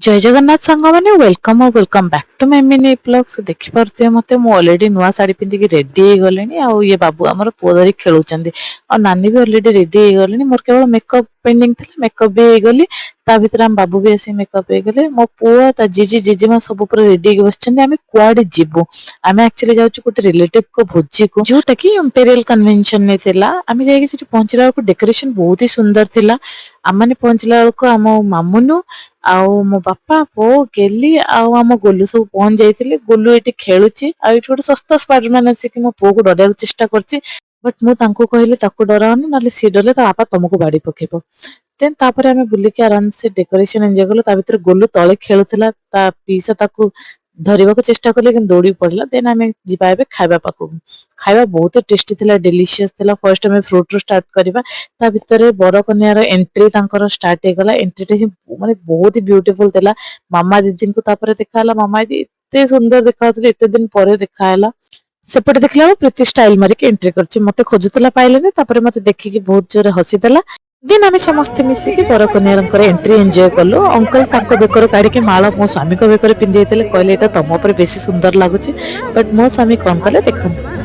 जय जगन्नाथ सांग मैंने वेलकम और welcome back to my mini blogs देखिपे मत अलरेडी नुआ शाढ़ी पिंधिकी रेडी हो गले आउ ये बाबू आमर पुओ धरी खेलुंट और नानी भी अलरेडी रेडी हो गले मोर केवल मेकअप पेंडिंग थी मेकअप भी हो गली ता भीतर आम बाबू भी आसी मेकअप हो गले मो पुओ ता जीजी जीजीमा सब पूरा रेडी हो बस आम कुआडे जीवु आम एक्चुअली जाऊँ गोटे रिलेटिव को भोजी को जोटा कि इंपेरियल कन्वेंशन में थिला आम जाइए पहुंचला डेकोरेशन बहुत ही सुंदर थिला आम मैंने पहुंचला आम मामुनु आउ मो बापा बो गेली आउ आम गोलू सब पहुंच जाइए गोलू ये खेलुची आउ गोटे सस्ता स्पाइडरमैन आसिक मो पुओ को डर चेष्टा करची बट मु तांको कहली ताको डरावनी ना सी डरले ता बापा तुमको बाड़ी पकेब देन तापर आमे बुलिकी आराम से डेकोरेशन एंजॉय कलु ता भीतर गोलू तळे खेलुथिला ता पीसा ताको धरिबा को चेष्टा कले किन दौड़ी पड़ला देन आमे जिबा एबे खाइबा पाको खाइबा बहुत टेस्टी थिला डिलीशियस थिला फर्स्ट आमे फ्रूट रो स्टार्ट करबा ता भीतर बर कन्या रो एंट्री तांकर स्टार्ट हे गला एंट्री टे माने बहुत ही ब्यूटीफुल थिला मामा दीदी को तापर देखाला मामा दीदी एते सुंदर देखाउथले एते दिन परे देखाला सेपटे देखला प्रीति स्टाइल मारिक एंट्री करछि मते खोजुतला पाइलेनी तापर मते देखिकी बहुत जोरे हसी देला दिन आम समस्ते मिसिकी बर कन्यार एंट्री एंजॉय कलु अंकल ताको बेकर काढ़ी माला मो स्वामी को बेकर पिंधि कहले एटा तुम पर बेसी सुंदर लगुच बट मो स्वामी कौन कले देखते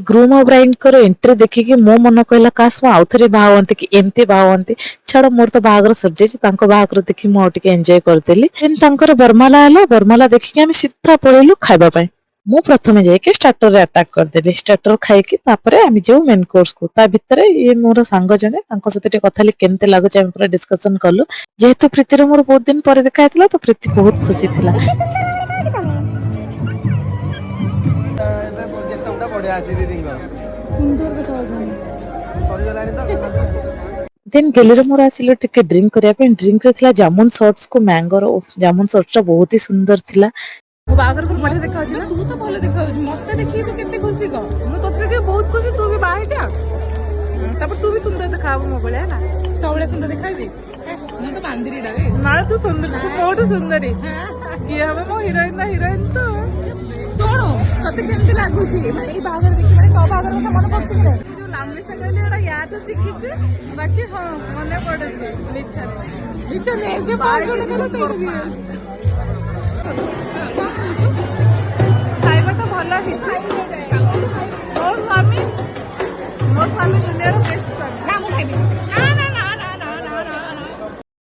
ग्रूम और ब्राइड कर एंट्री देखिकी मो मन कहला काश मो आउ थे बाहती कि एमती बाहती छाड़ मोर तो बाहागर सर बाहागर देखी मुझे एंजॉय करदेली देन बरमाला है बरमाला देखिकी आम सीधा पलैलु खाइबा मु प्रथमे जाके स्टार्टर रे अटैक करदेली स्टार्टर खाइकी तापरे आम जो मेन कोर्स को ता भितर ये मोर सांग जने तांको सहित कथा केमते लागुच आम पूरा डिस्कशन कलु जेहेतु प्रीतिर मोर बहुत दिन पर देखा तो प्रीति बहुत खुशी थिला देन गैलरी मोर आसिलो टिके ड्रिंक करिया पे ड्रिंक रे थिला जामुन शॉट्स को मैंगो रो जामुन शॉट्स टा बहुत ही सुंदर थिला मो बागर को बढ़िया देखा छी ना तू तो भले देखा छी मते देखि तो केते खुशी को मु तो के बहुत खुशी तू भी बाहे जा तब तू भी सुंदर देखाबो मो बळे ना तवळे सुंदर देखाबी मु तो बांदरी डावे ना तू सुंदर तू बहुत सुंदरी ये हमें मो हीरोइन ना हीरोइन तो तोणो कते केमते लागु छी माने ई बागर देखि माने तो बागर को मन पछ रे जो लामली संगले एडा या तो सिखि छी बाकी हां मने पड़े छी निचरे जे बागर गले तो खाइबा तो भल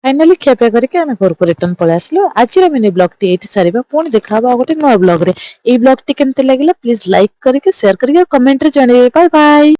फाइनाली खियापिया करके आम घर को रिटर्न पळै आसलु आज मिनी ब्लॉग टी एठी सारिबा पुणी देखा गोटे नुआ ब्लॉग रे ए ब्लॉग टी केमते लागिला प्लीज लाइक करके शेयर करके कमेंट रे जणाइबे बाय बाय।